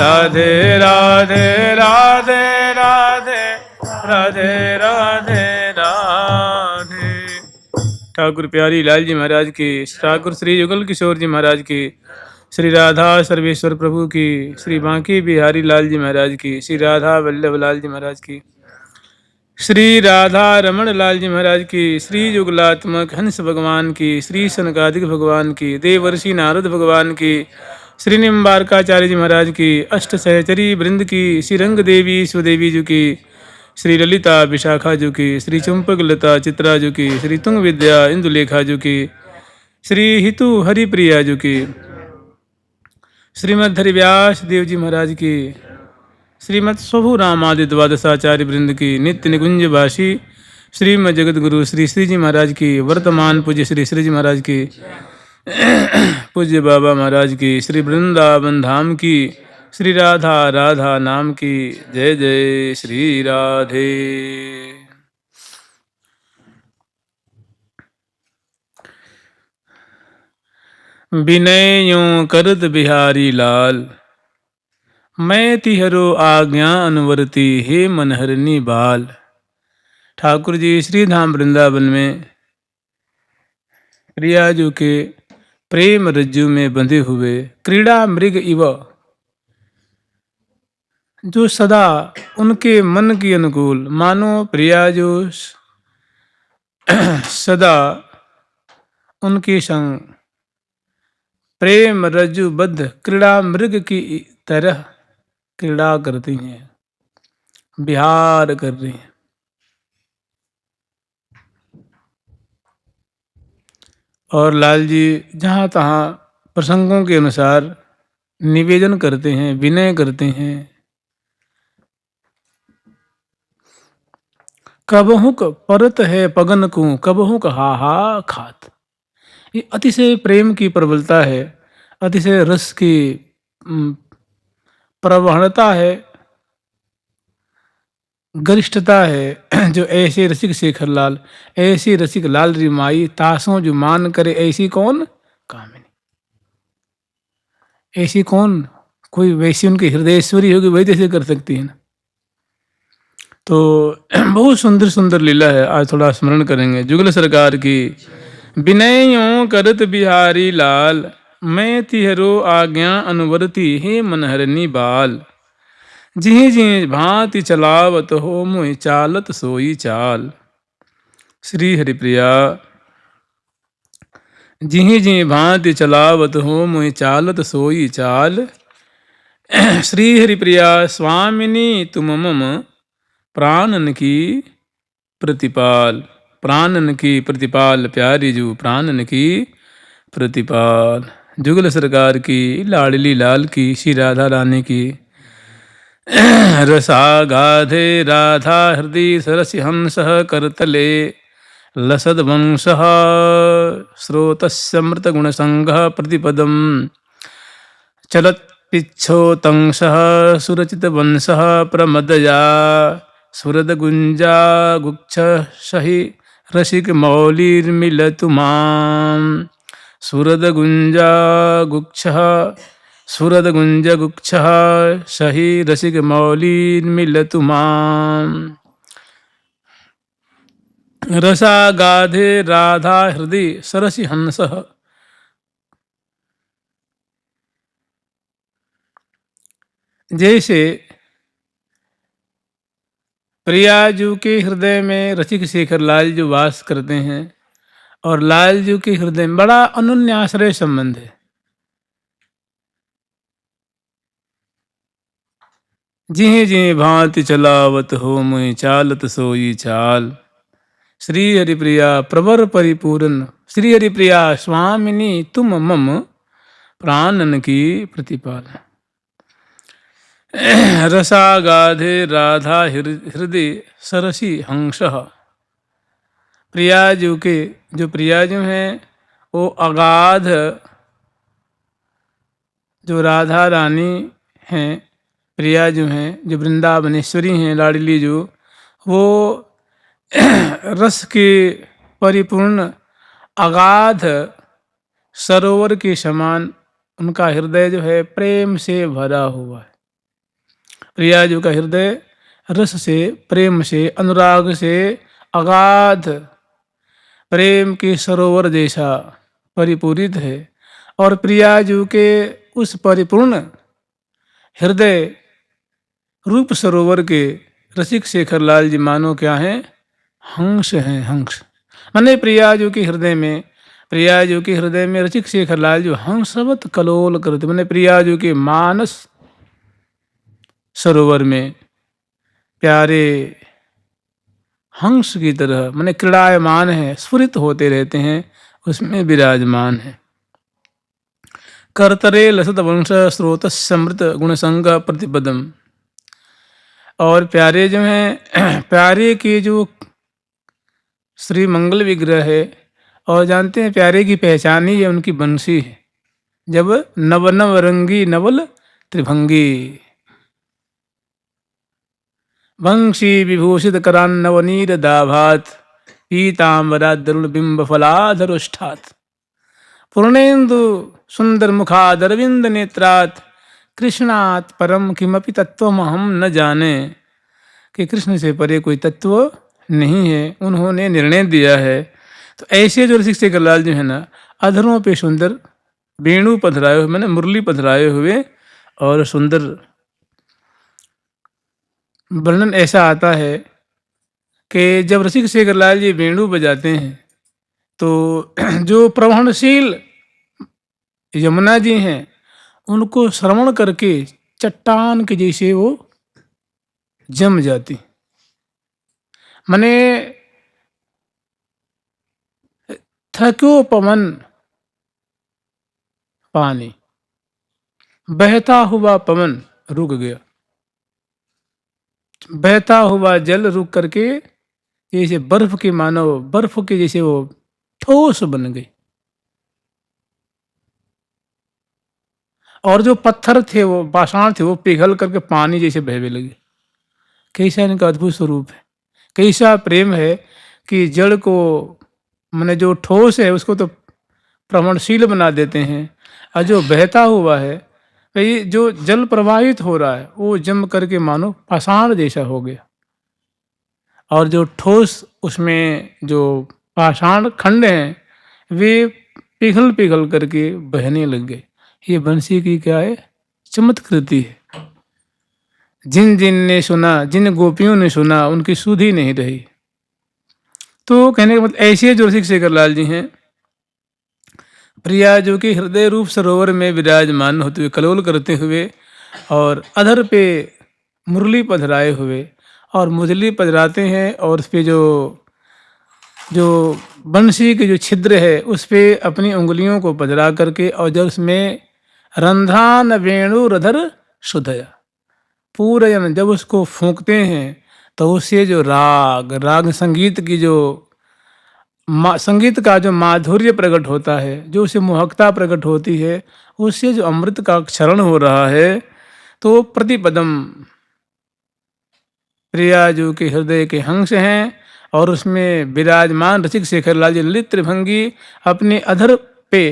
राधे राधे राधे राधे राधे राधे राधे। ठाकुर प्यारी लाल जी महाराज की, ठाकुर श्री युगल किशोर जी महाराज की, श्री राधा सर्वेश्वर प्रभु की, श्री बांकी बिहारी लाल जी महाराज की, श्री राधा वल्लभ लाल जी महाराज की, श्री राधा रमण लाल जी महाराज की, श्री युगलात्मक हंस भगवान की, श्री सनकादिक भगवान की, देवर्षि नारद भगवान की, श्री निम्बारकाचार्य जी महाराज की, अष्ट सहचरी वृंद की, श्री रंग देवी स्वदेवी जी की, श्री ललिता विशाखा जी की, श्री चंपक लता चित्रा जी की, श्री तुंग विद्या इंदुलेखा जी की, श्री हितु हरिप्रिया जी की, श्रीमद हरिव्यास देव जी महाराज की, श्रीमद स्वभु रामादि द्वादशाचार्य वृंद की, नित्य निकुंज वासी श्रीमद जगत गुरु श्री श्री जी महाराज की, वर्तमान पूज्य श्री श्री जी महाराज की, पूज्य बाबा महाराज की, श्री वृंदावन धाम की, श्री राधा राधा नाम की। जय जय श्री राधे। विनय यूं करत बिहारी लाल, मैं तिहरो आज्ञा अनुवर्ती हे मनहरनी बाल। ठाकुर जी श्री धाम वृंदावन में प्रियाजू के प्रेम रज्जु में बंधे हुए क्रीड़ा मृग इव, जो सदा उनके मन के अनुकूल, मानो प्रियाजू सदा उनके संग प्रेम रज्जुबद्ध क्रीड़ा मृग की तरह क्रीड़ा करती हैं, विहार कर रही हैं। और लाल जी जहाँ तहाँ प्रसंगों के अनुसार निवेदन करते हैं, विनय करते हैं। कबहुक परत है पगन को, कबहुक हा हा खात। ये अतिशय प्रेम की प्रबलता है, अतिशय रस की प्रवणता है, गरिष्ठता है। जो ऐसे रसिक शेखर लाल, ऐसी रसिक लाल रिमाई, तासों जो मान करे ऐसी कौन कामिनी। ऐसी कौन, कोई वैसी उनकी हृदयेश्वरी होगी वही जैसे कर सकती है ना। तो बहुत सुंदर सुंदर लीला है, आज थोड़ा स्मरण करेंगे। जुगल सरकार की, विनयों करत बिहारी लाल, मैं तिहरो आज्ञा अनुवर्ती हे मनहरनी बाल। जिहि जिहि भांति चलावत हो मुहि चालत सोई चाल। श्री हरिप्रिया, जिहि जिहि भांति चलावत हो मुहि चालत सोई चाल। श्री हरिप्रिया स्वामिनी तुम मम प्राणन की प्रतिपाल। प्राणन की प्रतिपाल, प्यारी जू प्राणन की प्रतिपाल। जुगल सरकार की, लाडली लाल की, श्री राधा रानी की। रसा गाधे राधा हृदय सरसि हंसः करतले लसद वंशः स्रोतस्यमृतगुणसंगः प्रतिपदं चलत्पिच्छोतंसः सुरचितवंशः प्रमदया सुरदगुंजा गुच्छहि रसिक मौलिर्मिलतु मां। सुरदगुंजा गुच्छः सुरदगुंजगुच्छः सहि रसिक मौलिर्मिलतु मां। रसा गाधे राधा हृदय सरसि हंसः। जैसे प्रियाजू के हृदय में रसिक शेखर लाल जो वास करते हैं, और लाल जू के हृदय में बड़ा अनन्याश्रय संबंध है। जिहि जिहि भांति चलावत हो मुहि चालत सोई चाल। श्री हरिप्रिया प्रवर परिपूर्ण, श्री हरिप्रिया स्वामिनी तुम मम प्राणन की प्रतिपाल। रसा गाधे राधा हृदय सरसी हंसः। प्रियाजू के जो प्रियाजू हैं वो अगाध, जो राधा रानी हैं, प्रियाजू हैं, जो वृंदावनेश्वरी हैं, लाडली जो, वो रस के परिपूर्ण अगाध सरोवर के समान उनका हृदय जो है प्रेम से भरा हुआ है। प्रियाजू का हृदय रस से, प्रेम से, अनुराग से अगाध प्रेम के सरोवर जैसा परिपूरित है। और प्रियाजू के उस परिपूर्ण हृदय रूप सरोवर के रसिक शेखर लाल जी मानो क्या हैं? हंस हैं, हंस। माने प्रियाजू के हृदय में, प्रियाजू के हृदय में रसिक शेखर लाल जो हंसवत कलोल करते, माने प्रियाजू के मानस सरोवर में प्यारे हंस की तरह माने क्रीड़ायमान है, स्फुरित होते रहते हैं, उसमें विराजमान है। करतरे लसत वंश स्रोत समृत गुणसंग प्रतिपदम। और प्यारे जो हैं प्यारे के जो श्री मंगल विग्रह है, और जानते हैं प्यारे की पहचान ही है उनकी बंसी है। जब नव नव रंगी नवल त्रिभंगी वंशी विभूषित करान नवनीर दाभात पीतांबरा दरुण बिंब फलाधरुष्ठात पूर्णेन्दु सुंदर मुखादरविंद नेत्रात कृष्णात परम किमपि तत्वम हम न जाने। कि कृष्ण से परे कोई तत्व नहीं है, उन्होंने निर्णय दिया है। तो ऐसे जो रसिक शेखर लाल जो है ना, अधरों पे सुंदर वेणु पधराए हुए, मैंने मुरली पधराए हुए, और सुंदर वर्णन ऐसा आता है कि जब रसिक शेखर लाल जी वेणु बजाते हैं तो जो प्रवहनशील यमुना जी हैं उनको श्रवण करके चट्टान के जैसे वो जम जाती। मने थक्यो पवन पानी, बहता हुआ पवन रुक गया, बहता हुआ जल रुक करके जैसे बर्फ के मानो बर्फ के जैसे वो ठोस बन गई, और जो पत्थर थे वो पाषाण थे वो पिघल करके पानी जैसे बहने लगे। कैसा इनका अद्भुत स्वरूप है, कैसा प्रेम है कि जड़ को मैंने जो ठोस है उसको तो प्रवणशील बना देते हैं, और जो बहता हुआ है ये जो जल प्रवाहित हो रहा है वो जम करके मानो पाषाण जैसा हो गया, और जो ठोस उसमें जो पाषाण खंड हैं वे पिघल पिघल करके बहने लग गए। ये बंसी की क्या है? चमत्कृति है। जिन जिन ने सुना, जिन गोपियों ने सुना, उनकी सुध ही नहीं रही। तो कहने का मतलब ऐसे जो रसिक शेखर लाल जी हैं, प्रिया जो कि हृदय रूप सरोवर में विराजमान होते हुए, कलोल करते हुए, और अधर पे मुरली पधराए हुए, और मुरली पधराते हैं और उस पर जो बंसी के जो छिद्र है उस पर अपनी उंगलियों को पधरा करके, और जब उसमें रंध्रान वेणु रधर सुधया पूरयन जब उसको फूंकते हैं तो उससे जो राग संगीत की जो संगीत का जो माधुर्य प्रकट होता है, जो उसे मोहकता प्रकट होती है, उससे जो अमृत का क्षरण हो रहा है, तो प्रतिपदम प्रिया जो के हृदय के हंस हैं, और उसमें विराजमान रसिक शेखर लाल जी ललित त्रिभंगी अपने अधर पे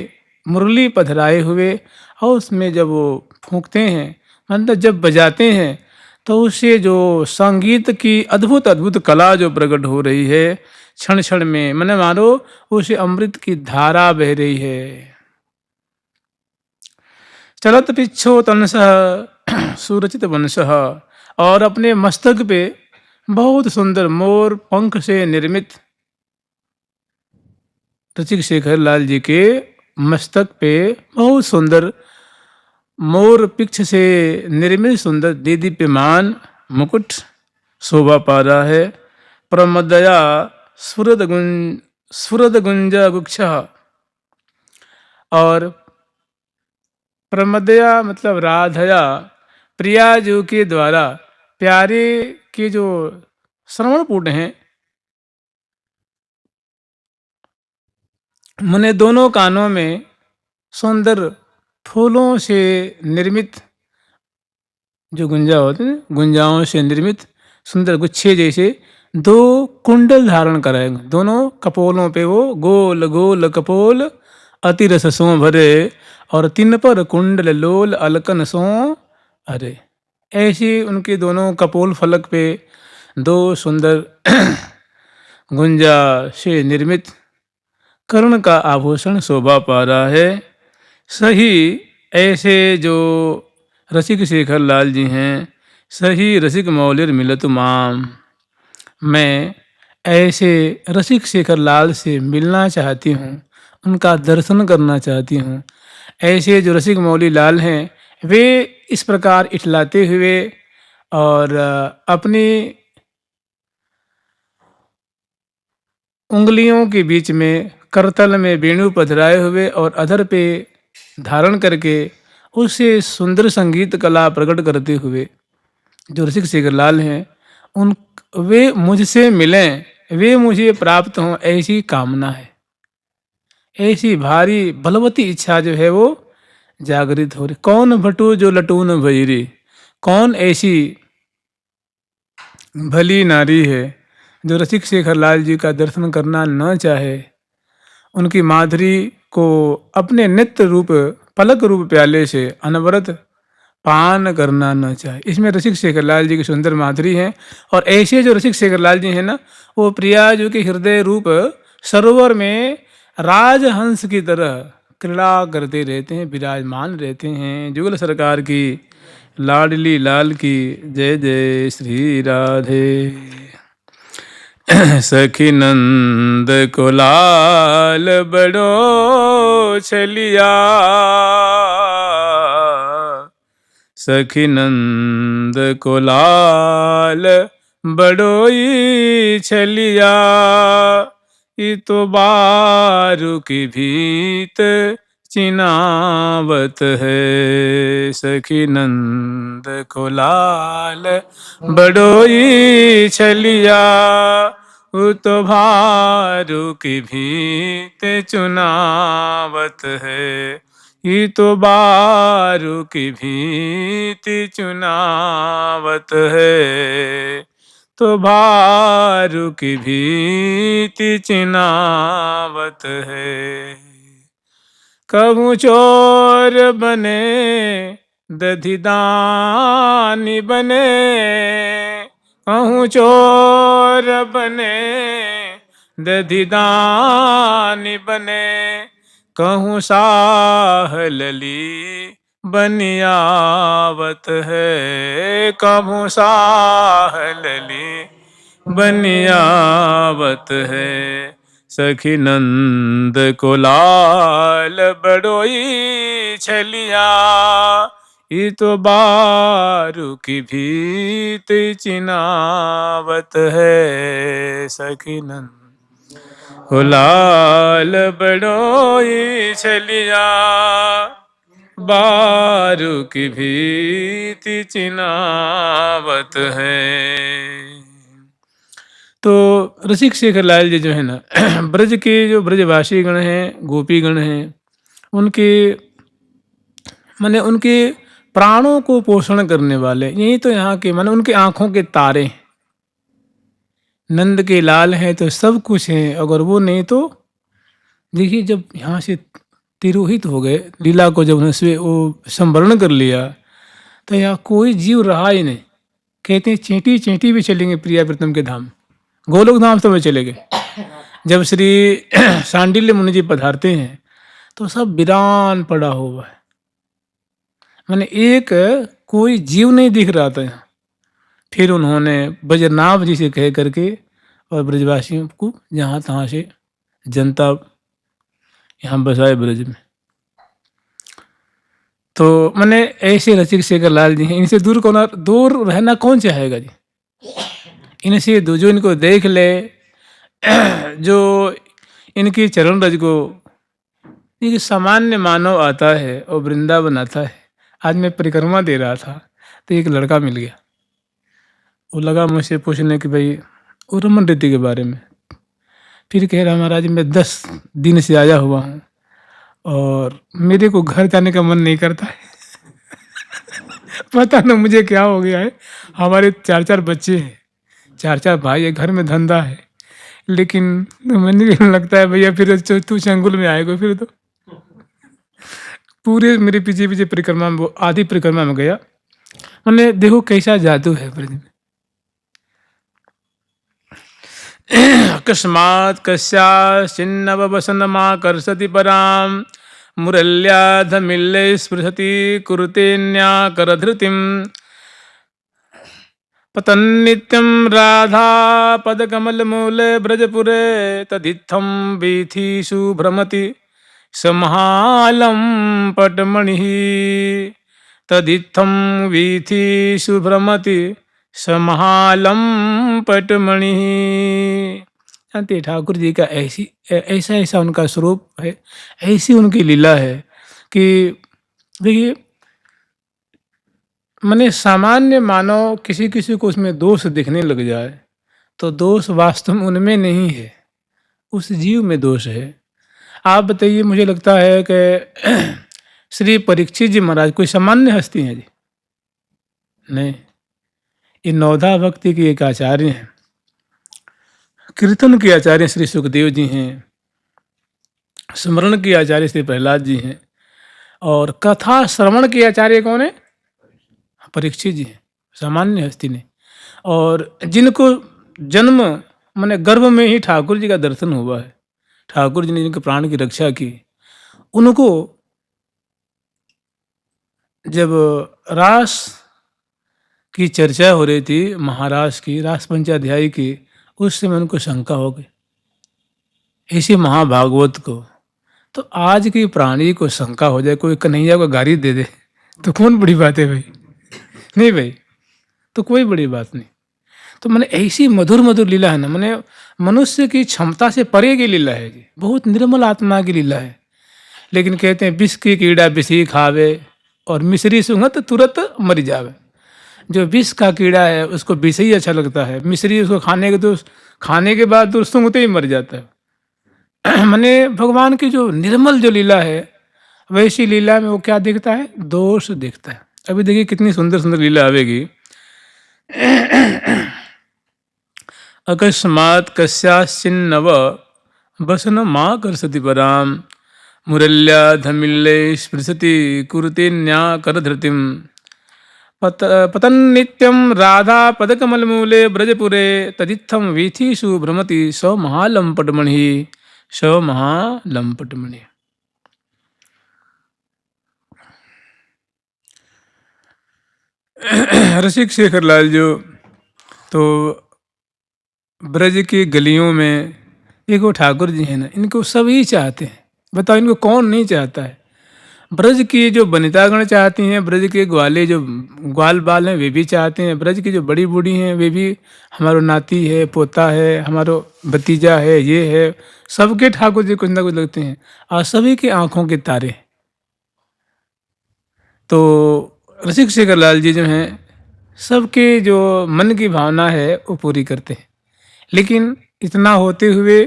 मुरली पधराए हुए, और उसमें जब वो फूंकते हैं मतलब जब बजाते हैं तो उससे जो संगीत की अद्भुत अद्भुत कला जो प्रकट हो रही है क्षण क्षण में, मैंने मानो उसे अमृत की धारा बह रही है। चलत पिछो तनसह सुरचित वंशः, और अपने मस्तक पे बहुत सुंदर मोर पंख से निर्मित रसिक शेखर लाल जी के मस्तक पे बहुत सुंदर मोर पिक्ष से निर्मित सुंदर दीदीप्यमान मुकुट शोभा पा रहा है। प्रमदया स्फुरद गुंज गुक्ष, और प्रमदया मतलब राधया प्रिया जो के द्वारा प्यारे के जो श्रवणपुट हैं, मैंने दोनों कानों में सुंदर फूलों से निर्मित जो गुंजा होते हैं, गुंजाओं से निर्मित सुंदर गुच्छे जैसे दो कुंडल धारण कराएंगे, दोनों कपोलों पे वो गोल गोल कपोल अति रस सो भरे, और तिन पर कुंडल लोल अलकन सो अरे। ऐसे उनके दोनों कपोल फलक पे दो सुंदर गुंजा से निर्मित कर्ण का आभूषण शोभा पा रहा है। सही ऐसे जो रसिक शेखर लाल जी हैं, सही रसिक मौलिर मिलत माम। मैं ऐसे रसिक शेखर लाल से मिलना चाहती हूँ, उनका दर्शन करना चाहती हूँ। ऐसे जो रसिक मौली लाल हैं, वे इस प्रकार इठलाते हुए और अपनी उंगलियों के बीच में करतल में वेणु पधराए हुए और अधर पे धारण करके उससे सुंदर संगीत कला प्रकट करते हुए जो रसिक शेखर लाल हैं, उन वे मुझसे मिलें, वे मुझे प्राप्त हों, ऐसी कामना है। ऐसी भारी बलवती इच्छा जो है वो जागृत हो रही। कौन भटू जो लटून भैरी, कौन ऐसी भली नारी है जो रसिक शेखर लाल जी का दर्शन करना न चाहे, उनकी माधुरी को अपने नित्य रूप पलक रूप प्याले से अनवरत पान करना न चाहे। इसमें रसिक शेखर लाल जी की सुंदर माधुरी है। और ऐसे जो रसिक शेखर लाल जी हैं ना, वो प्रिया जी के हृदय रूप सरोवर में राजहंस की तरह क्रीड़ा करते रहते हैं, विराजमान रहते हैं। जुगल सरकार की लाडली लाल की जय जय श्री राधे। सखी नंद को लाल बड़ो छलिया, सखी नंद को लाल बड़ोई छलिया। ये तो बारू की भीत चिनावत है, सखी नंद को लाल बड़ोई छलिया। वो तो भारू की भीत चुनावत है, ये तो बारू की भीति चुनावत है, तो भारू की भीति चुनावत है। कबू चोर बने दधिदानी बने, कहूँ चोर बने दधिदानी बने, कहूँ साह लली बनियावत है, कहूँ साह लली बनियावत है। सखी नंद को लाल बड़ोई छलिया, ये तो बारू की भीत चिनावत है। सखी नंद को लाल बड़ोई छलिया, बारू की भीति चिनावत है। तो रसिक शेखर लाल जी जो है ना, ब्रज के जो ब्रजवासी गण हैं, गोपी गण हैं, उनके माने उनके प्राणों को पोषण करने वाले, यही तो यहाँ के माने उनके आँखों के तारे हैं। नंद के लाल हैं तो सब कुछ हैं, अगर वो नहीं तो देखिए जब यहाँ से तिरोहित हो गए, लीला को जब उन्होंने वो संवरण कर लिया, तो यहाँ कोई जीव रहा ही नहीं। कहते हैं चींटी चींटी भी चलेंगे प्रिया प्रीतम के धाम, गोलोक धाम तो वे चले गए। जब श्री सांडिल्य मुनि जी पधारते हैं तो सब वीरान पड़ा हुआ है, मैंने एक कोई जीव नहीं दिख रहा था यहाँ। फिर उन्होंने बजरनाभ जी से कह करके और ब्रजवासियों को जहाँ तहाँ से जनता यहाँ बसाए ब्रज में। तो मैंने ऐसे रसिक शेखर लाल जी हैं, इनसे दूर रहना कौन चाहेगा जी। इनसे जो इनको देख ले, जो इनकी चरण रज को एक सामान्य मानव आता है और वृंदावन आता है। आज मैं परिक्रमा दे रहा था तो एक लड़का मिल गया, वो लगा मुझसे पूछने कि भाई वो रमन रीति के बारे में। फिर कह रहा महाराज मैं 10 दिन से आया हुआ हूँ और मेरे को घर जाने का मन नहीं करता है। पता ना मुझे क्या हो गया है। हमारे 4 बच्चे हैं, 4 भाई है, घर में धंधा है, लेकिन मैंने लगता है भैया फिर तू चंगुल में आएगा। फिर तो पूरे मेरे पीछे पीछे परिक्रमा में, वो आधी परिक्रमा में गया मैंने देखो कैसा जादू है ब्रज में। अकस्मात् कस्याश्चिन्नव वसनमाकर्षति परां मुरल्याधमिल्ले स्पृशति कुरुतेऽन्याकरधृतिम् पतन्नित्यं राधा पदकमलमूले ब्रजपुरे तदित्थं वीथीषु भ्रमति समहालं पटमणिः तदित्थं वीथीषु भ्रमति समहालं पटमणिः। जानते ठाकुर जी का ऐसा ऐसा उनका स्वरूप है, ऐसी उनकी लीला है कि देखिए माने सामान्य मानव किसी किसी को उसमें दोष दिखने लग जाए तो दोष वास्तव में उनमें नहीं है, उस जीव में दोष है। आप बताइए, मुझे लगता है कि श्री परीक्षित जी महाराज कोई सामान्य हस्ती हैं जी? नहीं, ये नवधा भक्ति के एक आचार्य हैं, कीर्तन के आचार्य श्री सुखदेव जी हैं, स्मरण के आचार्य श्री प्रहलाद जी हैं, और कथा श्रवण के आचार्य कौन है? परीक्षित जी हैं, सामान्य हस्ती ने। और जिनको जन्म माने गर्भ में ही ठाकुर जी का दर्शन हुआ है, ठाकुर जी ने जिनके प्राण की रक्षा की, उनको जब रास की चर्चा हो रही थी, महारास की, रास पंचाध्यायी की, उस समय उनको शंका हो गई इसी महाभागवत को। तो आज की प्राणी को शंका हो जाए, कोई कन्हैया को गाली दे दे तो कौन बड़ी बात है भाई? नहीं भाई, तो कोई बड़ी बात नहीं। तो मैंने ऐसी मधुर मधुर लीला है ना, मैंने मनुष्य की क्षमता से परे की लीला है जी, बहुत निर्मल आत्मा की लीला है। लेकिन कहते हैं विष की कीड़ा विषी खावे और मिश्री सूंघत तुरंत मर जावे। जो विष का कीड़ा है उसको विष ही अच्छा लगता है, मिश्री उसको खाने के बाद तो सूंघते ही मर जाता है। मैंने भगवान की जो निर्मल जो लीला है, वैसी लीला में वो क्या दिखता है? दोष दिखता है। अभी देखिए कितनी सुंदर सुंदर लीला आवेगी। अकस्मात् कस्याश्चिन्नव वसनमाकर्षति परां मुरल्याधमिल्ले स्पृशति कुरुतेऽन्याकरधृतिम् पतन्नित्यं राधा पदकमलमूले ब्रजपुरे तदित्थं वीथीषु भ्रमति स महालंपटमणिः स महालंपटमणिः। रसिक शेखर लाल जो तो ब्रज की गलियों में एक वो ठाकुर जी हैं ना, इनको सभी चाहते हैं। बताओ इनको कौन नहीं चाहता है? ब्रज की जो वनितागण चाहती हैं, ब्रज के ग्वाले जो ग्वाल बाल हैं वे भी चाहते हैं, ब्रज की जो बड़ी बूढ़ी हैं वे भी, हमारो नाती है, पोता है, हमारो भतीजा है, ये है, सबके ठाकुर जी कुछ ना कुछ लगते हैं, और सभी की आंखों के तारे। तो रसिक शेखर लाल जी जो हैं सबके जो मन की भावना है वो पूरी करते हैं। लेकिन इतना होते हुए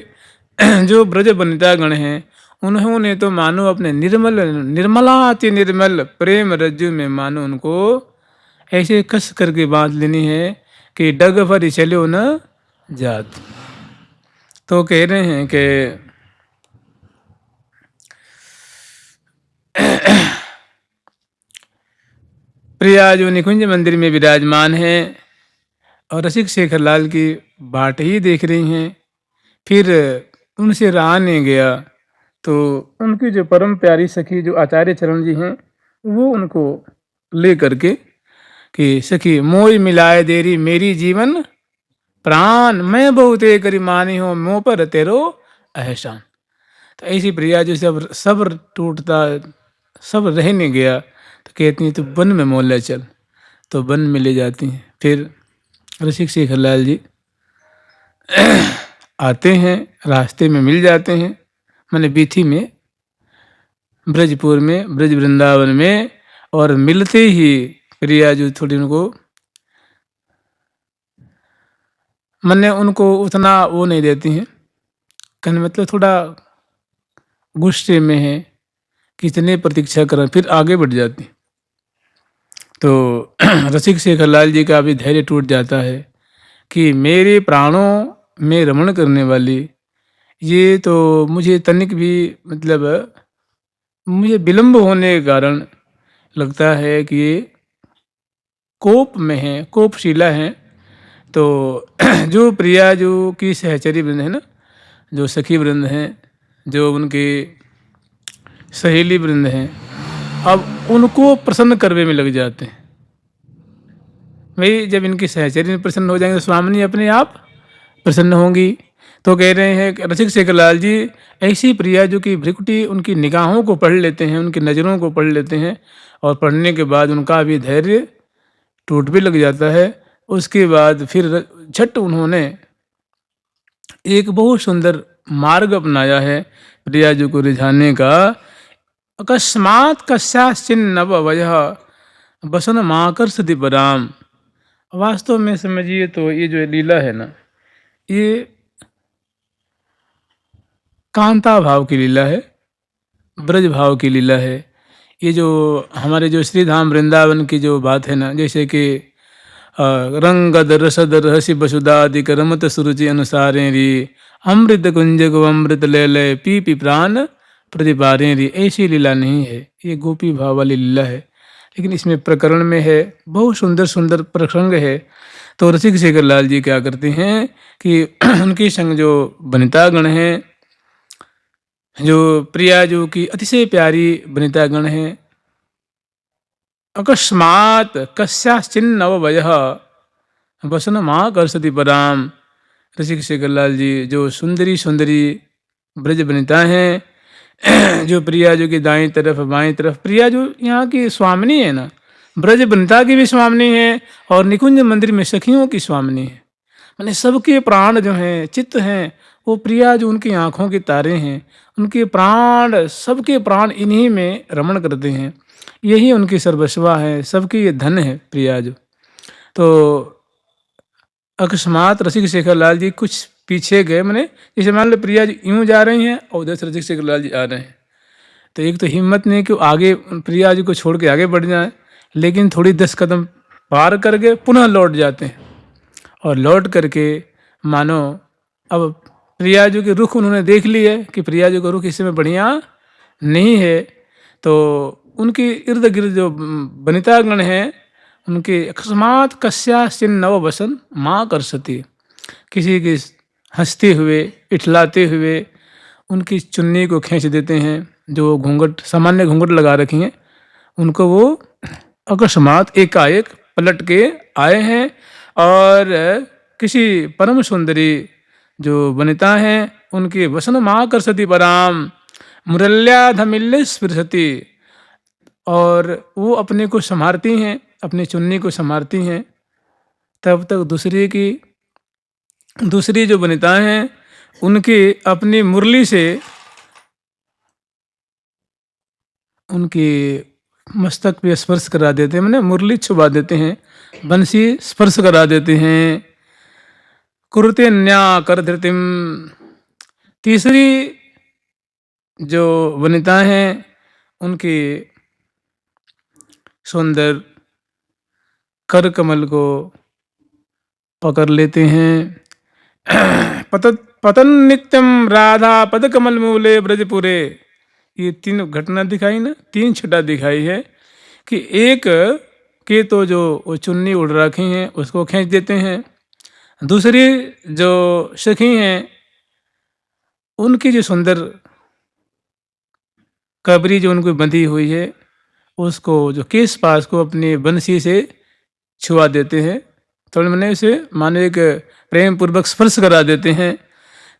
जो ब्रज वनितागण हैं उन्होंने तो मानो अपने निर्मलाति निर्मल प्रेम रज्जु में मानो उनको ऐसे कस करके बांध लेनी है कि डग भर चलो न जात। तो कह रहे हैं कि प्रिया जो निकुंज मंदिर में विराजमान है और रसिक शेखर लाल की बाट ही देख रही हैं, फिर उनसे रहा नहीं गया तो उनकी जो परम प्यारी सखी जो आचार्य चरण जी हैं वो उनको ले करके कि सखी मोई मिलाए देरी मेरी जीवन प्राण मैं बहुत करी मानी हो मोह पर तेरो एहसान। तो ऐसी प्रिया जो सब सब्र टूटता, सब रह नहीं गया तो कहती हैं तो वन में मोल ले चल, तो वन में ले जाती हैं। फिर रसिक शेखर लाल जी आते हैं, रास्ते में मिल जाते हैं, मैंने बीथी में, ब्रजपुर में, ब्रज वृंदावन में, और मिलते ही प्रिया जो थोड़ी उनको मैंने उनको उतना वो नहीं देती हैं, कहने मतलब थोड़ा गुस्से में है, कितने प्रतीक्षा करें, फिर आगे बढ़ जाती। तो रसिक शेखर लाल जी का भी धैर्य टूट जाता है कि मेरे प्राणों में रमण करने वाली ये तो मुझे तनिक भी मतलब मुझे विलंब होने के कारण लगता है कि ये कोप में हैं, कोपशिला हैं। तो जो प्रिया जो की सहचरी वृंद है ना, जो सखी वृंद हैं, जो उनके सहेली वृंद हैं, अब उनको प्रसन्न करने में लग जाते हैं। भाई जब इनकी सहचरी प्रसन्न हो जाएंगे तो स्वामिनी अपने आप प्रसन्न होंगी। तो कह रहे हैं कि रसिक शेखरलाल जी, ऐसी प्रिया जो कि भ्रिकुटी उनकी निगाहों को पढ़ लेते हैं, उनकी नज़रों को पढ़ लेते हैं, और पढ़ने के बाद उनका भी धैर्य टूट भी लग जाता है। उसके बाद फिर झट उन्होंने एक बहुत सुंदर मार्ग अपनाया है प्रिया जी को रिझाने का। अकस्मात कस्याश्चिन्नव वयः बसन माकर्षति पराम। वास्तव में समझिए तो ये जो लीला है ना, ये कांता भाव की लीला है, ब्रज भाव की लीला है। ये जो हमारे जो श्री धाम वृंदावन की जो बात है ना, जैसे कि रंगद रसद रहसी बसुदादिक रमत सुरुचि अनुसारे री अमृत कुंज को अमृत ले ले पी पी प्राण प्रतिपारे री, ऐसी लीला नहीं है, ये गोपी भाव वाली लीला है। लेकिन इसमें प्रकरण में है, बहुत सुंदर सुंदर प्रसंग है। तो रसिक शेखरलाल जी क्या करते हैं कि उनके संग जो वनितागण हैं, जो प्रिया जो की अतिशय प्यारी वनितागण हैं, अकस्मात कस्याश्चिन्नव वयः वसन माँ करसति पराम। रसिक शेखरलाल जी जो सुंदरी सुंदरी ब्रज वनिता हैं, जो प्रिया जो की दाईं तरफ बाईं तरफ, प्रिया जो यहाँ की स्वामिनी है ना, ब्रज वनिता की भी स्वामिनी है और निकुंज मंदिर में सखियों की स्वामिनी है। माने सबके प्राण जो हैं, चित्त हैं, वो प्रिया जो उनकी आँखों के तारे हैं, उनके प्राण, सबके प्राण इन्हीं में रमण करते हैं। यही उनकी सर्वस्वा है, सबकी ये धन है प्रिया जो। तो अकस्मात रसिक शेखरलाल जी कुछ पीछे गए, मैंने जैसे मान लो प्रिया जी यूँ जा रही हैं और उधर से रसिक शेखरलाल जी आ रहे हैं, तो एक तो हिम्मत नहीं कि आगे प्रिया जी को छोड़ के आगे बढ़ जाए, लेकिन थोड़ी 10 कदम पार करके पुनः लौट जाते हैं। और लौट करके मानो अब प्रिया जी के रुख उन्होंने देख लिया कि प्रिया जी का रुख इस समय बढ़िया नहीं है। तो उनके इर्द गिर्द जो वनितागण हैं, उनके अकस्मात कस्याश्चिन नव वसन माँ करसती, किसी की हंसते हुए इठलाते हुए उनकी चुन्नी को खींच देते हैं। जो घूंघट, सामान्य घूंघट लगा रखी हैं, उनको वो अकस्मात एकाएक पलट के आए हैं और किसी परम सुंदरी जो वनिता हैं उनके वसन माँ करसती पराम मुरल्याधमिल्य स्पृशति, और वो अपने को संभारती हैं, अपनी चुन्नी को संभारती हैं। तब तक दूसरी जो वनिता हैं उनकी अपनी मुरली से उनकी मस्तक पे स्पर्श करा देते हैं, मैंने मुरली छुपा देते हैं, बंसी स्पर्श करा देते हैं। कुरुते न्या कर धृतिम। तीसरी जो वनिता हैं उनकी सुंदर कर कमल को पकड़ लेते हैं। पतन नित्यम राधा पद कमल मूले ब्रजपुरे। ये 3 घटना दिखाई ना, 3 छटा दिखाई है कि एक के तो जो वो चुन्नी उड़ रखी हैं उसको खींच देते हैं, दूसरी जो सखी हैं उनकी जो सुंदर कबरी जो उनको बंधी हुई है उसको, जो केस पास को अपनी बंसी से छुआ देते हैं, थोड़े मैंने उसे माने एक प्रेम पूर्वक स्पर्श करा देते हैं।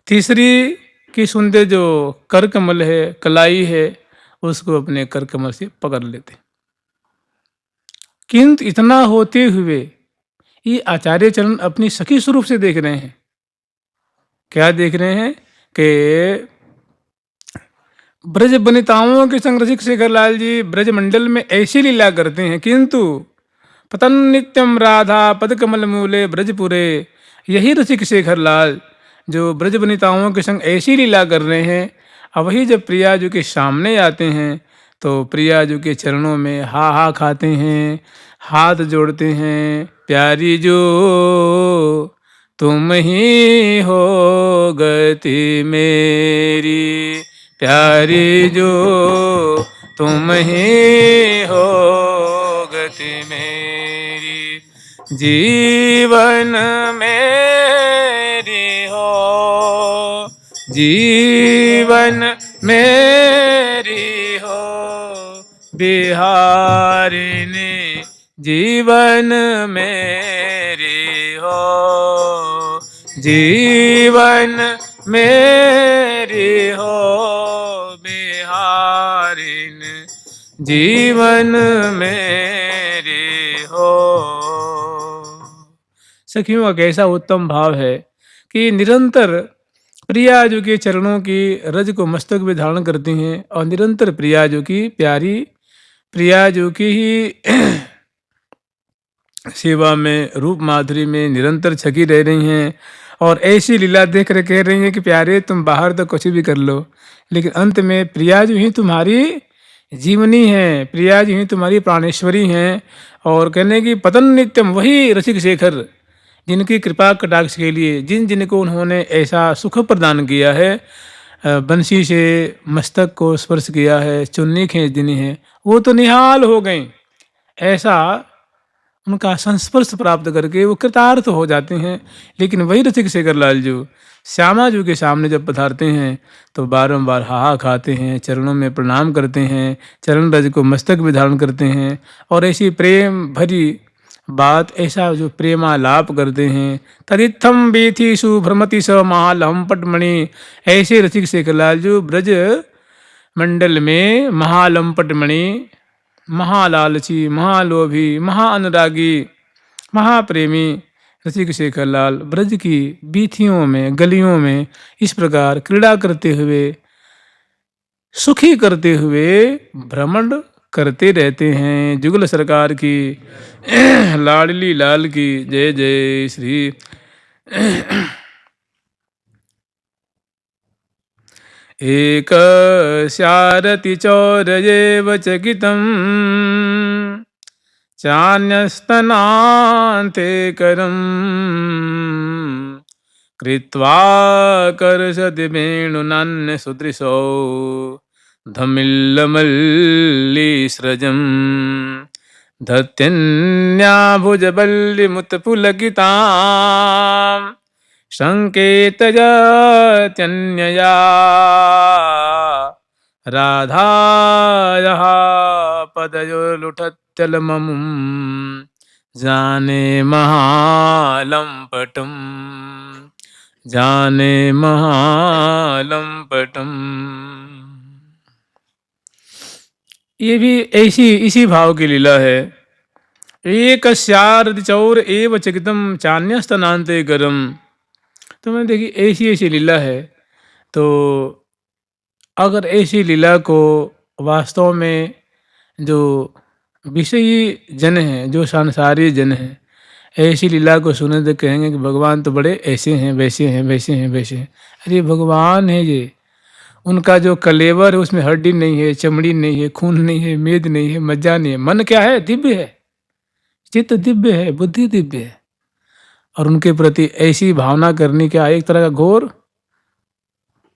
तीसरी की सुंदर जो कर कमल है, कलाई है, उसको अपने कर कमल से पकड़ लेते। किंतु इतना होते हुए ये आचार्य चरण अपनी सखी स्वरूप से देख रहे हैं। क्या देख रहे हैं कि ब्रज वनिताओं के संग रसिक शेखरलाल जी ब्रज मंडल में ऐसी लीला करते हैं, किंतु पतन नित्यम राधा पद कमल मूले ब्रजपुरे। यही रसिक शेखरलाल जो ब्रज वनिताओं के संग ऐसी लीला कर रहे हैं, अब वही जब प्रिया जी के सामने आते हैं तो प्रिया जी के चरणों में हा खाते हैं, हाथ जोड़ते हैं। प्यारी जो तुम ही हो गति मेरी, प्यारी जो तुम ही हो गति मेरी। जीवन मेरी हो, जीवन मेरी हो बिहारिणी, जीवन मेरी हो, जीवन मेरी हो बिहारिणी, जीवन मेरी हो। सखियों का कैसा उत्तम भाव है कि निरंतर प्रियाजू के चरणों की रज को मस्तक में धारण करती हैं और निरंतर प्रियाजू की प्यारी प्रियाजू की ही सेवा में, रूप माधुरी में निरंतर छकी रह रही हैं और ऐसी लीला देख कर कह रही हैं कि प्यारे तुम बाहर तो कुछ भी कर लो, लेकिन अंत में प्रियाजू ही तुम्हारी जीवनी है, प्रियाजू ही तुम्हारी प्राणेश्वरी हैं। और कहने की पतन नित्यम वही रसिक शेखर जिनकी कृपा कटाक्ष के लिए जिन जिनको उन्होंने ऐसा सुख प्रदान किया है, बंसी से मस्तक को स्पर्श किया है, चुन्नी खींच देनी है, वो तो निहाल हो गए। ऐसा उनका संस्पर्श प्राप्त करके वो कृतार्थ हो जाते हैं। लेकिन वही रसिक शेखर लाल जो श्यामा जी के सामने जब पधारते हैं तो बारंबार हाहा खाते हैं, चरणों में प्रणाम करते हैं, चरण रज को मस्तक में धारण करते हैं और ऐसी प्रेम भरी बात, ऐसा जो प्रेमालाप करते हैं। तदित्थम बेथीसु भ्रमति स महालहम पटमणि, ऐसे रसिक शेखर लाल जो ब्रज मंडल में महालंपटमणि, महालालची, महालोभी, महाअनुरागी, महाप्रेमी रसिक शेखर लाल ब्रज की बीथियों में, गलियों में इस प्रकार क्रीड़ा करते हुए, सुखी करते हुए भ्रमण करते रहते हैं। जुगल सरकार की लाडली लाल की जय जय श्री। एक स्यारति चौरयेव चकितम् चान्यस्तनान्ते करम् कृत्वा कर्षति वेणुनान्य सुदृशौ धमिल्लमल्लीस्रजम् धत्यन्याभुजबल्लिमुत्पुलकिताम् संकेतयत्यन्यया राधायाः पदयोर्लुठत्यलममुं जाने महालंपटम्, जाने महालंपटम्। ये भी ऐसी इसी भाव की लीला है। एक स्यारति चौर एव चकितम चान्यस्तनान्ते करम। तो मैंने देखी ऐसी ऐसी लीला है, तो अगर ऐसी लीला को वास्तव में जो विषयी जन हैं, जो सांसारी जन हैं, ऐसी लीला को सुने तो कहेंगे कि भगवान तो बड़े ऐसे हैं, वैसे हैं, वैसे हैं, वैसे हैं। अरे भगवान है ये, उनका जो कलेवर है उसमें हड्डी नहीं है, चमड़ी नहीं है, खून नहीं है, मेद नहीं है, मज्जा नहीं है। मन क्या है? दिव्य है, चित्त दिव्य है, बुद्धि दिव्य है। और उनके प्रति ऐसी भावना करने का एक तरह का घोर,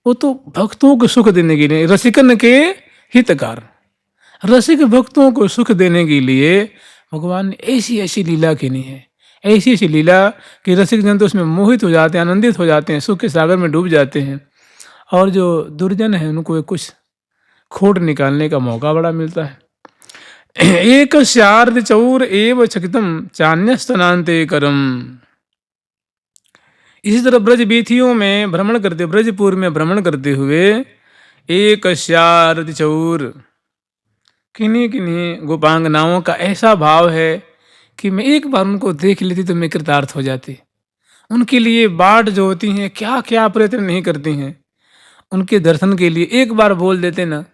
वो तो भक्तों को सुख देने के लिए, रसिकन के हितकार, रसिक भक्तों को सुख देने के लिए भगवान ने ऐसी ऐसी लीला की है, ऐसी ऐसी लीला कि रसिक जन तो उसमें मोहित हो जाते हैं, आनंदित हो जाते हैं, सुख के सागर में डूब जाते हैं। और जो दुर्जन है उनको कुछ खोट निकालने का मौका बड़ा मिलता है। एक शार्द चौर एव चकितम चान्यस्तनान्ते करम। इसी तरह ब्रज बीथियों में भ्रमण करते, ब्रजपुर में भ्रमण करते हुए एक शारद चौर, किन्हीं किन्हीं गोपांगनाओं का ऐसा भाव है कि मैं एक बार उनको देख लेती तो मैं कृतार्थ हो जाती। उनके लिए बाट जो होती हैं, क्या क्या प्रयत्न नहीं करती हैं, उनके दर्शन के लिए एक बार बोल देते ना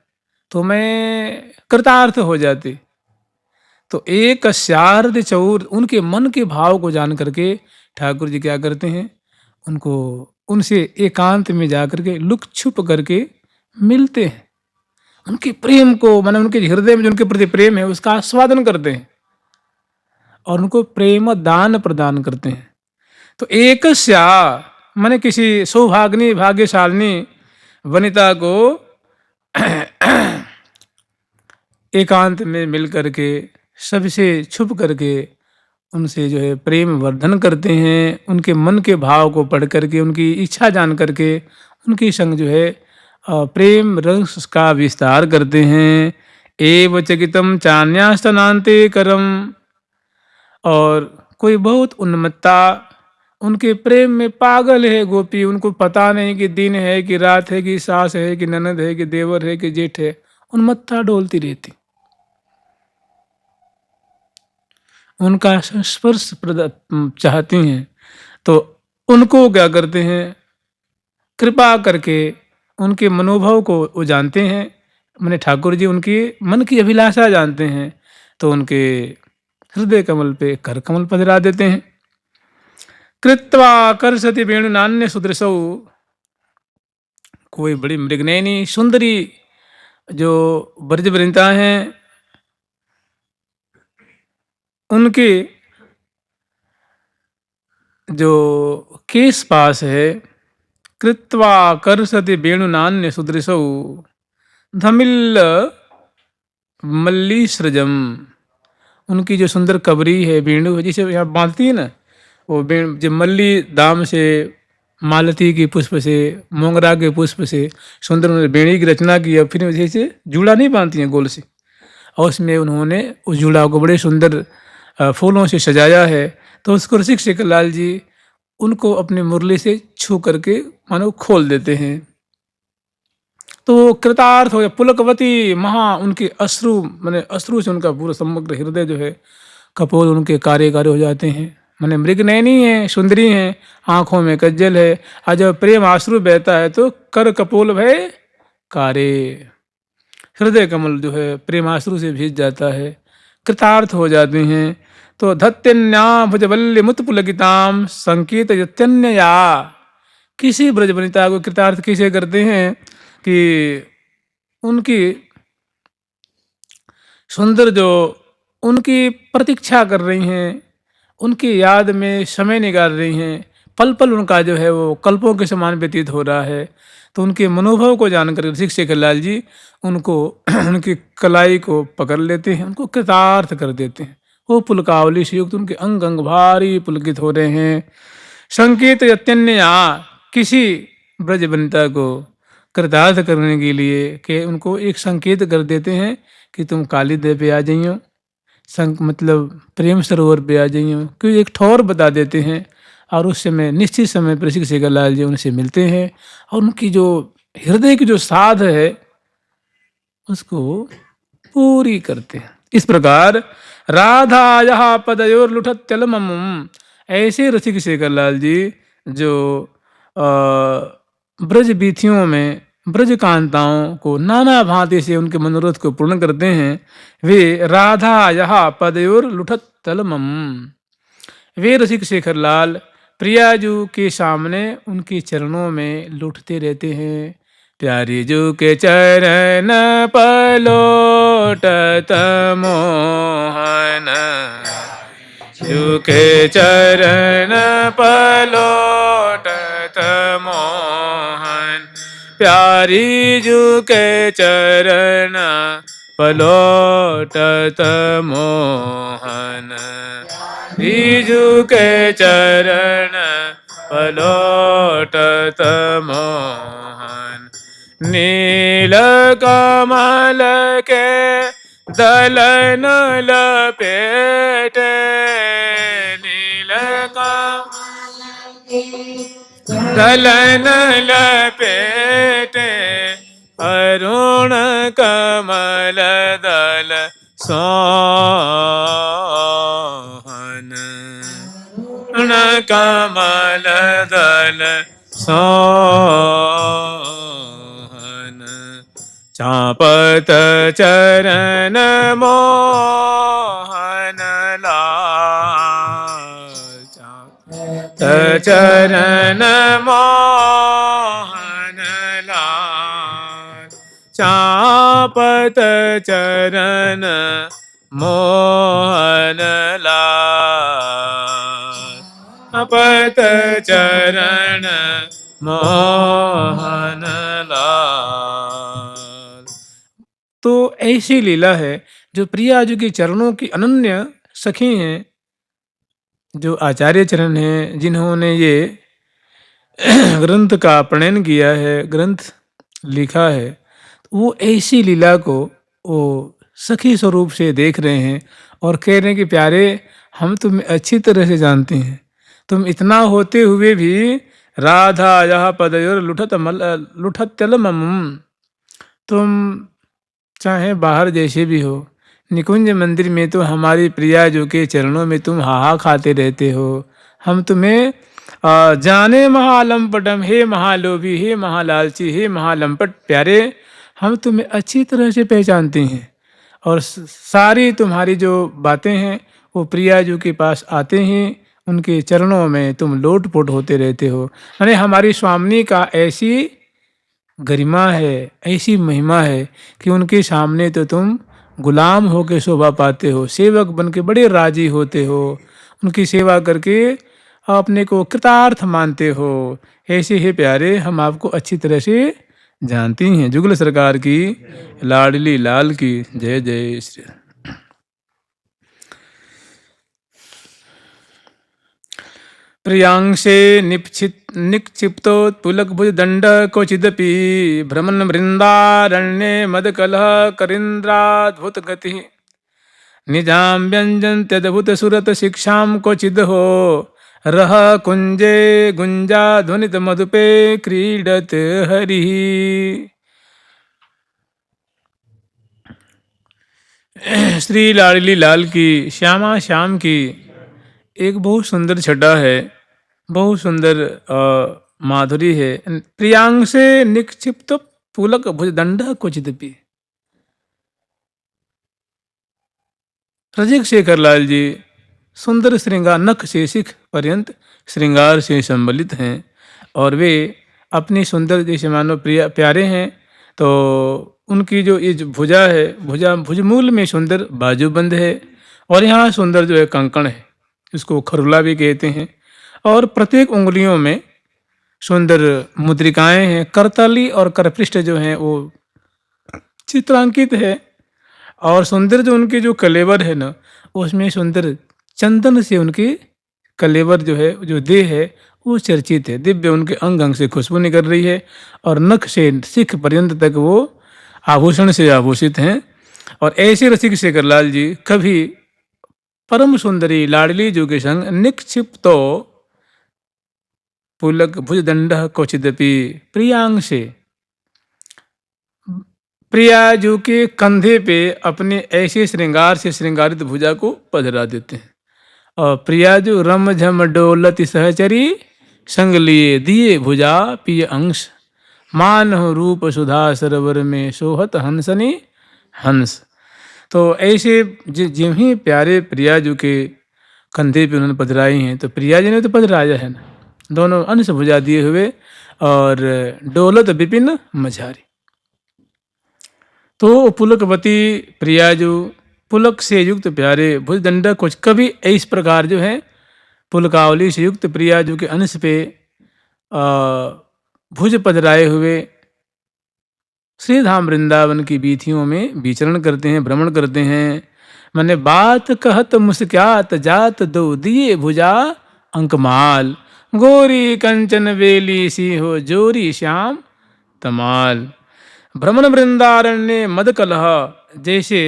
तो मैं कृतार्थ हो जाती। तो एक शारद चौर, उनके मन के भाव को जान करके ठाकुर जी क्या करते हैं, उनको उनसे एकांत में जाकर के लुक छुप करके मिलते हैं, उनके प्रेम को, माने उनके हृदय में जो उनके प्रति प्रेम है उसका आस्वादन करते हैं और उनको प्रेम दान प्रदान करते हैं। तो एक स्या माने किसी सौभाग्नी भाग्यशालिनी वनिता को एकांत में मिल करके सबसे छुप करके उनसे जो है प्रेम वर्धन करते हैं, उनके मन के भाव को पढ़ करके, उनकी इच्छा जान करके, उनके संग जो है प्रेम रस का विस्तार करते हैं। एव चकितम चान्यास्तनान्ते करम, और कोई बहुत उन्मत्ता उनके प्रेम में पागल है गोपी, उनको पता नहीं कि दिन है कि रात है कि सास है कि ननद है कि देवर है कि जेठ है, उन्मत्ता डोलती रहती, उनका स्पर्श चाहती हैं। तो उनको क्या करते हैं, कृपा करके उनके मनोभाव को वो जानते हैं, मैंने ठाकुर जी उनकी मन की अभिलाषा जानते हैं, तो उनके हृदय कमल पे कर कमल पधरा देते हैं। कृत्वा कर्षति वेणु नान्य सुदृशौ, कोई बड़ी मृगनयनी सुंदरी जो ब्रज वनिता हैं, उनके जो केस पास है, कृत्वा कर्षति वेणु नान्य सुदृशौ धमिल्ल मल्लीसृजम, उनकी जो सुंदर कबरी है, वेणु है, जिसे यहाँ बांधती है ना, वो जो मल्ली दाम से, मालती के पुष्प से, मोंगरा के पुष्प से सुंदर उन्होंने बेड़ी की रचना की है, फिर जैसे जूड़ा नहीं बांधती हैं गोल से, और उसमें उन्होंने उस जूड़ा को बड़े सुंदर फूलों से सजाया है। तो उसको रसिक शेखर लाल जी उनको अपने मुरली से छू करके मानो खोल देते हैं। तो कृतार्थ हो गया, पुलकवती महा, उनके अश्रु माने अश्रु से उनका पूरा समग्र हृदय जो है कपोल उनके कार्य कार्य हो जाते हैं। माने मृगनयनी है, सुंदरी हैं, आंखों में कज्जल है, और जब प्रेम आश्रु बहता है तो कर कपोल भय कारे, हृदय कमल जो है प्रेमाश्रु से भीज जाता है, कृतार्थ हो जाते हैं। तो धत्यन्या भुजबल्य मुत पुलकिताम संकेत यत्यन्यया, किसी ब्रजवनिता को कृतार्थ किसे करते हैं कि उनकी सुंदर जो उनकी प्रतीक्षा कर रही हैं, उनकी याद में समय निकाल रही हैं, पल पल उनका जो है वो कल्पों के समान व्यतीत हो रहा है। तो उनके मनोभाव को जानकर रसिक शेखर लाल जी उनको उनकी कलाई को पकड़ लेते हैं, उनको कृतार्थ कर देते हैं। वो पुलकावली से युक्त उनके अंग अंग भारी पुलकित हो रहे हैं। संकेत यत्यन्य, किसी ब्रजवनिता को कृतार्थ करने के लिए कि उनको एक संकेत कर देते हैं कि तुम काली देव पे आ जाइयो, मतलब प्रेम सरोवर पे आ जाइयो, क्योंकि एक ठौर बता देते हैं, और उस समय निश्चित समय पर रसिक शेखर लाल जी उनसे मिलते हैं, और उनकी जो हृदय की जो साध है उसको पूरी करते हैं। इस प्रकार राधा यहाँ पदयोर लुठत चलमम, ऐसे रसिक शेखर लाल जी जो ब्रज बीथियों में ब्रज कांताओं को नाना भांति से उनके मनोरथ को पूर्ण करते हैं, वे राधा यहाँ पदयोर लुठत तलमम, वे रसिक शेखर लाल प्रियाजू के सामने उनके चरणों में लुटते रहते हैं। प्यारी जू के चरण पलोटत मोहन, जू के चरण पलोटत मोहन, प्यारी जू के चरण पलोटत मोहन, बीजू के चरण पलोटत मोहन, नील कमल के दलन लपेट, नील दलन लपेट, अरुण कमल दल सोहन, अरुण कमल दल सोहन, चापत चरण मोहन लाल, चापत चरण मोहन लाल, चापत चरण मोहन लाल, चापत चरण मोहन लाल। तो ऐसी लीला है जो प्रियाजू के चरणों की अनन्य सखी हैं, जो आचार्य चरण हैं जिन्होंने ये ग्रंथ का प्रणयन किया है, ग्रंथ लिखा है, वो ऐसी लीला को वो सखी स्वरूप से देख रहे हैं और कह रहे हैं कि प्यारे, हम तुम्हें अच्छी तरह से जानते हैं, तुम इतना होते हुए भी राधा यह पदयोर लुठतलमम, तुम चाहे बाहर जैसे भी हो, निकुंज मंदिर में तो हमारी प्रिया जो के चरणों में तुम हाहा खाते रहते हो। हम तुम्हें जाने महालंपटम, हे महालोभी, हे महालालची, हे महालंपट प्यारे, हम तुम्हें अच्छी तरह से पहचानते हैं और सारी तुम्हारी जो बातें हैं वो प्रिया जी के पास आते हैं, उनके चरणों में तुम लोटपोट होते रहते हो। यानी हमारी स्वामिनी का ऐसी गरिमा है, ऐसी महिमा है कि उनके सामने तो तुम गुलाम होकर शोभा पाते हो, सेवक बन के बड़े राजी होते हो, उनकी सेवा करके अपने को कृतार्थ मानते हो। ऐसे ही प्यारे, हम आपको अच्छी तरह से जानती हैं। जुगल सरकार की, लाडली लाल की जय जय श्री। प्रियांशे निक्षिप्तोत्पुलक भुजदंड क्वचिदपि भ्रमन् वृंदारण्ये मदकलह करीन्द्राद्भुत गति निजाम व्यंजन्त्यद्भुत सुरत शिक्षां क्वचिदहो रह कुंजे गुंजा ध्वनित मधुपे क्रीडत हरि। श्री लाडली लाल की, श्यामा श्याम की एक बहुत सुंदर छटा है, बहुत सुंदर माधुरी है। प्रियांग से निक्षिप्त पुलक भुजदंड क्वचिदपि। रसिक शेखर लाल जी सुंदर श्रृंगार नख से शिख पर्यंत श्रृंगार से संबलित हैं और वे अपनी सुंदर जैसे मानो प्यारे हैं, तो उनकी जो ये भुजा है, भुजमूल में सुंदर बाजूबंद है और यहाँ सुंदर जो है कंकण है, इसको खरुला भी कहते हैं, और प्रत्येक उंगलियों में सुंदर मुद्रिकाएं हैं। करतली और करपृष्ठ जो हैं वो चित्रांकित है और सुंदर जो उनके जो कलेवर है ना, उसमें सुंदर चंदन से उनकी कलेवर जो है, जो देह है वो चर्चित है। दिव्य उनके अंग अंग से खुशबू निकल रही है और नख से शिख पर्यंत तक वो आभूषण से आभूषित हैं। और ऐसे रसिक शेखर लाल जी कभी परम सुंदरी लाडली जो के संग निक्षिप्तो पुलक भुजदंड क्वचिदपि प्रियांग से, प्रिया जो के कंधे पे अपने ऐसे श्रृंगार से श्रृंगारित भुजा को पधरा देते हैं। और प्रिया जो रम झम डोलति सहचरी संग लिए दिए भुजा पिय अंश मान रूप सुधा सरोवर में सोहत हंसनी हंस। तो ऐसे जिम ही प्यारे प्रिया जी के कंधे पे उन्होंने पधराई हैं, तो प्रिया जी ने तो पधराया है ना, दोनों अंश भुजा दिए हुए और डोलत विपिन मझारी। तो पुलकवती प्रिया जो पुलक से युक्त प्यारे भुजदंड कुछ कभी इस प्रकार जो है पुलकावली से युक्त प्रिया जो के अंश पे भुज पधराए हुए श्रीधाम वृंदावन की बीथियों में विचरण करते हैं, भ्रमण करते हैं। मैंने बात कहत मुस्क्यात जात दो दिए भुजा अंकमाल गोरी कंचन बेली सी हो जोरी श्याम तमाल। भ्रमण वृंदारण्य मदकलह, जैसे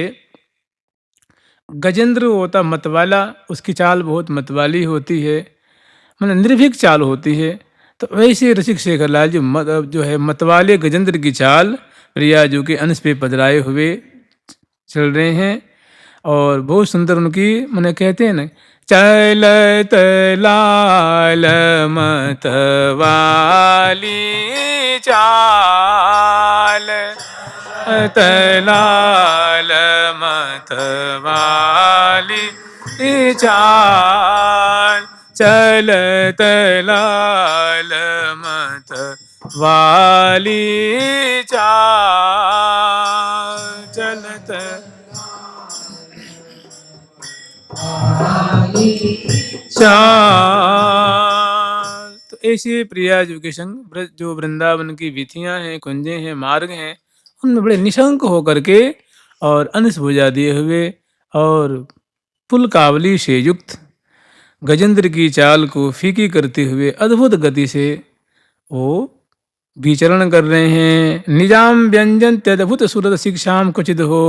गजेंद्र होता मतवाला, उसकी चाल बहुत मतवाली होती है, मतलब निर्भीक चाल होती है। तो वैसे रसिक शेखर लाल जो है मतवाले गजेंद्र की चाल प्रिया जो के अंश पे पधराए हुए चल रहे हैं और बहुत सुंदर उनकी मैंने कहते हैं ना, चलत लाल मतवाली चाल लाल मतवाली चाल चलत लाल मतवाली चाल चलत। तो ऐसे प्रिया जो के संग जो वृंदावन की वीथियां हैं, कुंजे हैं, मार्ग हैं, उनमें बड़े निशंक होकर के और अंश भुजा दिए हुए और पुलकावली से युक्त गजेंद्र की चाल को फीकी करते हुए अद्भुत गति से वो विचरण कर रहे हैं। निजाम व्यंजन त्यद्भुत सुरत शिक्षाम कुचित हो।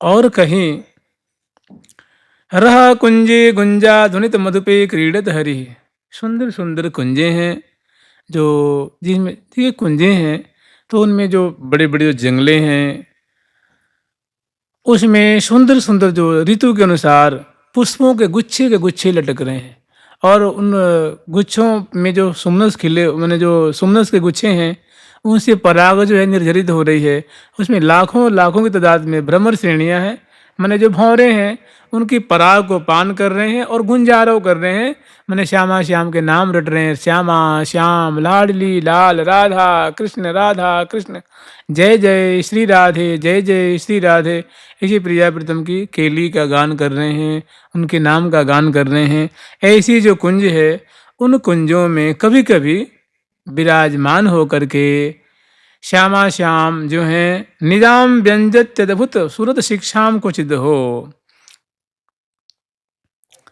और कहीं रहा कुंजे गुंजा ध्वनित मधुपे क्रीडत हरि। सुंदर सुंदर कुंजे हैं जो, जिसमें ये कुंजे हैं तो उनमें जो बड़े बड़े जो जंगले हैं उसमें सुंदर सुंदर जो ऋतु के अनुसार पुष्पों के गुच्छे लटक रहे हैं। और उन गुच्छों में जो सुमनस खिले, मैंने जो सुमनस के गुच्छे हैं उनसे पराग जो है निर्झरित हो रही है। उसमें लाखों लाखों की तादाद में भ्रमर श्रेणियां हैं, मैंने जो भौरे हैं उनकी पराग को पान कर रहे हैं और गुंजारव कर रहे हैं। मैंने श्यामा श्याम के नाम रट रहे हैं। श्यामा श्याम लाडली लाल राधा कृष्ण राधा कृष्ण, जय जय श्री राधे जय जय श्री राधे। इसी प्रिया प्रीतम की केली का गान कर रहे हैं, उनके नाम का गान कर रहे हैं। ऐसी जो कुंज है उन कुंजों में कभी कभी विराजमान होकर के श्यामा श्याम जो हैं निजाम व्यंजत अद्भुत सूरत शिक्षाम कुचित हो।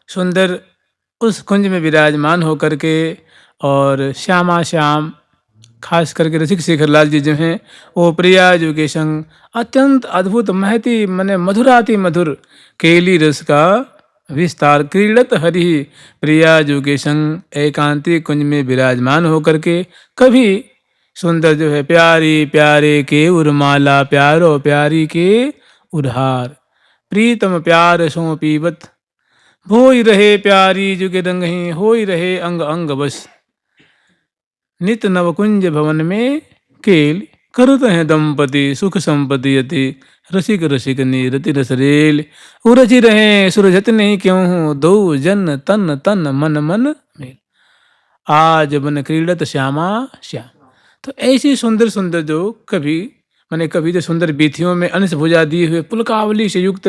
सुंदर उस कुंज में विराजमान होकर के और श्यामा श्याम खास करके रसिक शेखरलाल जी जो हैं वो प्रिया जी के संग अत्यंत अद्भुत महती मने मधुराति मधुर केली रस का विस्तार क्रीड़त हरि। प्रिया जी के संग एकांतिक कुंज में विराजमान होकर के कभी सुंदर जो है प्यारी प्यारे के उर्माला प्यारो प्यारी के उधार, प्रीतम प्यार सो पीवत भोई रहे प्यारी जुगे रंगही होई रहे अंग अंग बस। नित नवकुंज भवन में केल करत हैं दंपति सुख संपत्ति यति रसिक रसिक रति रस रेल उरझी रहे सुरझत नहीं क्यों हूँ दो जन तन तन मन मन मेल आज बन क्रीडत श्यामा श्याम। तो ऐसी सुंदर सुंदर जो कभी मैंने कभी तो सुंदर बीथियों में अंश भुजा दिए हुए पुलकावली से युक्त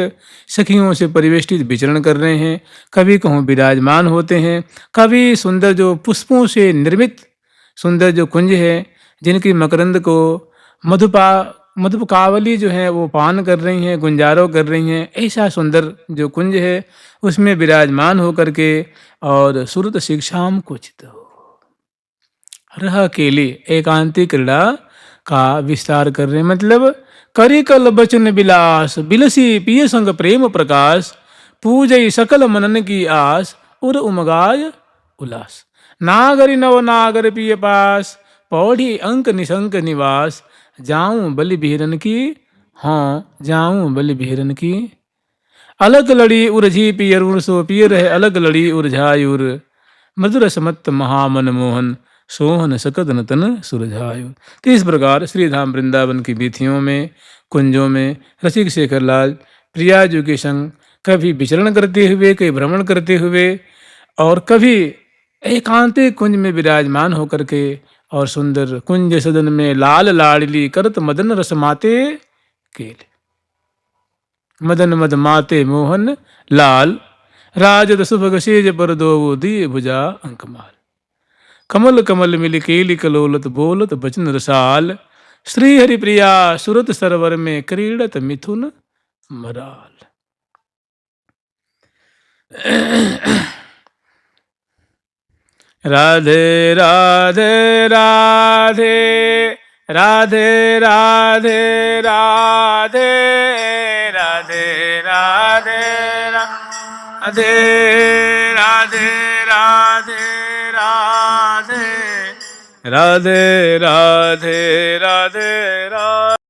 सखियों से परिवेष्टित विचरण कर रहे हैं, कभी कहूँ विराजमान होते हैं, कभी सुंदर जो पुष्पों से निर्मित सुंदर जो कुंज है जिनकी मकरंद को मधुपकावली जो है वो पान कर रही हैं, गुंजारो कर रही हैं। ऐसा सुंदर जो कुंज है उसमें विराजमान होकर के और सुरत शिक्षाम कुचित हो रह केली एकांतिक क्रीड़ा का विस्तार कर रहे हैं। मतलब करी कल बचन विलास बिलसी पिय संग प्रेम प्रकाश पूजई सकल मनन की आस उर उमगाय उल्लास नागरी नव नागर पिय पास पौड़ी अंक निशंक निवास जाऊं बलि बिहरन की, हाँ जाऊं बलि बिहरन की अलग लड़ी उर्झी पियर सो पिय रहे अलग लड़ी उर्झायुर मधुर समत्त महामन मोहन सोहन सकत नतन सुरझायु। तो इस प्रकार श्री धाम वृंदावन की बीथियों में कुंजों में रसिक शेखरलाल प्रिया जी के संग कभी विचरण करते हुए कभी भ्रमण करते हुए और कभी एकांतिक कुंज में विराजमान होकर के और सुंदर कुंज सदन में लाल लाडली करत मदन रस माते केले मदन मद माते मोहन लाल राजद सुभग सेज पर दो दिए भुजा अंकमाल कमल कमल मिल केली कलोलत बोलत बचन रसाल श्री हरि प्रिया सुरत सरोवर में क्रीडत मिथुन मराल। राधे राधे राधे राधे राधे राधे राधे राधे राधे राधे राधे राधे राधे राधे राधे राधे।